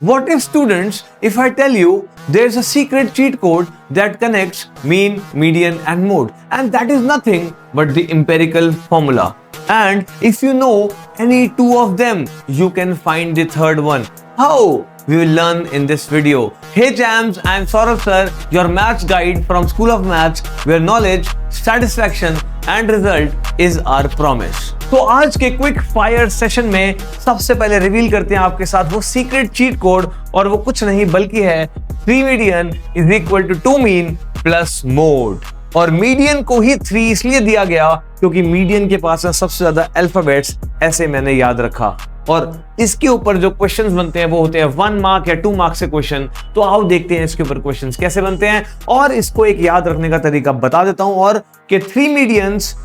What if students, if I tell you there's a secret cheat code that connects mean, median and mode, and that is nothing but the empirical formula. And if you know any two of them, you can find the third one. How? We will learn in this video. Hey Jams, I am Saurabh sir, your maths guide from School of Maths, where knowledge, satisfaction and result is our promise. तो आज के quick fire session में सबसे पहले reveal करते हैं आपके साथ वो सीक्रेट चीट कोड, और वो कुछ नहीं बल्कि है 3 median is equal to 2 mean plus mode. और मीडियन को ही 3 इसलिए दिया गया क्योंकि मीडियन के पास है सबसे ज्यादा अल्फाबेट्स, ऐसे मैंने याद रखा। और इसके ऊपर जो क्वेश्चंस बनते हैं वो होते हैं 1 मार्क या 2 मार्क से क्वेश्चन। तो आओ देखते हैं इसके ऊपर क्वेश्चंस कैसे बनते हैं, और इसको एक याद रखने का तरीका बता देता हूं, और कि 3 medians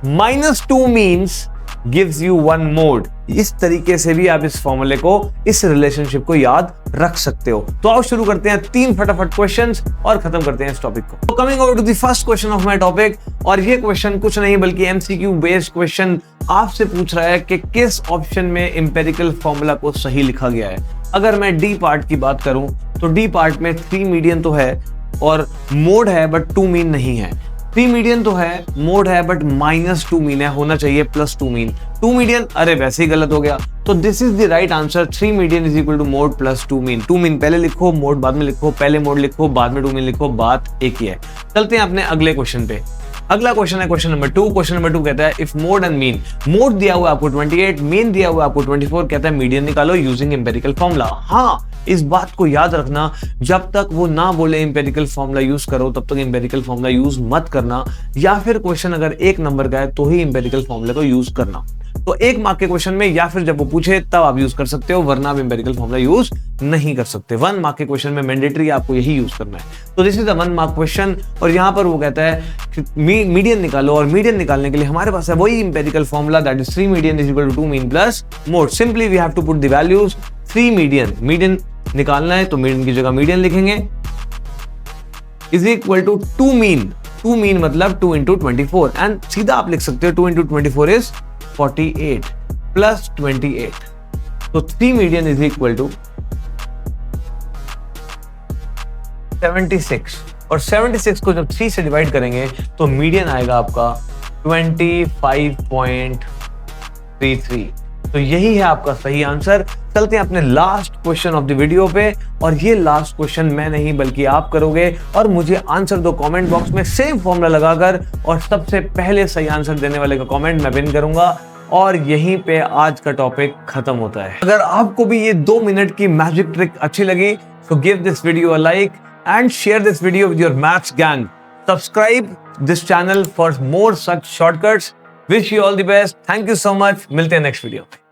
minus 2 means gives you 1 mode. इस तरीके से भी आप इस फॉर्मूले को, इस रिलेशनशिप को याद रख सकते हो। तो आओ शुरू करते हैं 3 फटाफट क्वेश्चंस और खत्म करते हैं इस टॉपिक को। तो coming over to the first question of my topic, और ये क्वेश्चन कुछ नहीं बल्कि एमसीक्यू बेस्ड क्वेश्चन आपसे पूछ रहा है कि किस ऑप्शन में एम्पिरिकल फॉर्मूला को सही लिखा गया है। अगर मैं डी पार्ट की बात करूं तो डी पार्ट में 3 मीडियन तो है और मोड है बट 2 मीन नहीं है। 3 मीडियन तो है, मोड है बट -2 मीन है, होना चाहिए +2 मीन। 2 मीडियन, अरे वैसे ही गलत हो गया। तो this is the right answer. 3 median is equal to mode +2 mean. 2 mean पहले लिखो, मोड बाद में लिखो, पहले मोड लिखो, बाद में 2 मीन लिखो, बात एक ही है। चलते हैं अपने अगले क्वेश्चन पे। अगला क्वेश्चन है क्वेश्चन नंबर 2। क्वेश्चन नंबर 2 कहता है if mode and mean, mode दिया हुआ आपको 28, मीन दिया हुआ आपको 24, कहता है मीडियन निकालो यूजिंग एम्पिरिकल फॉर्मूला। हाँ, इस बात को याद रखना, जब तक वो ना बोले एम्पिरिकल फॉर्मूला यूज करो तब तक एम्पिरिकल फॉर्मूला यूज मत करना, या फिर क्वेश्चन अगर 1 नंबर का है तो ही एम्पिरिकल फॉर्मूला को यूज करना। तो 1 मार्क के क्वेश्चन में या फिर जब वो पूछे तब आप यूज कर सकते हो, वरना आप एम्पिरिकल फॉर्मूला यूज नहीं कर सकते। 1 मार्क के क्वेश्चन में मैंडेटरी आपको यही यूज करना है। तो this is the 1 mark question, और यहां पर वो कहता है मीडियन निकालो, और मीडियन निकालने के लिए हमारे पास है वही empirical formula, that is 3 median is equal to 2 mean plus mode. Simply we have to put the values. 3 median, median निकालना है तो मीडियन की जगह मीडियन लिखेंगे, is equal to 2 mean. 2 mean मतलब 2 इंटू 24, एंड सीधा आप लिख सकते हो 2 इंटू 24 इज 48 प्लस 28। तो 3 मीडियन इज इक्वल टू 76, और 76 को जब 3 से डिवाइड करेंगे तो मीडियन आएगा आपका 25.33। तो यही है आपका सही आंसर। चलते हैं अपने last question of the video पे, और ये लास्ट क्वेश्चन मैं नहीं बल्कि आप करोगे, और मुझे आंसर दो कमेंट बॉक्स में सेम फॉर्मूला लगाकर, और सबसे पहले सही आंसर देने वाले का कमेंट मैं पिन करूंगा, और यहीं पे आज का टॉपिक खत्म होता है। अगर आपको भी ये 2 मिनट की मैजिक ट्रिक अच्छी लगी तो give this video a like and share this video with your maths gang. Subscribe this channel for more such shortcuts. Wish you all the best. Thank you so much. मिलते हैं next video में।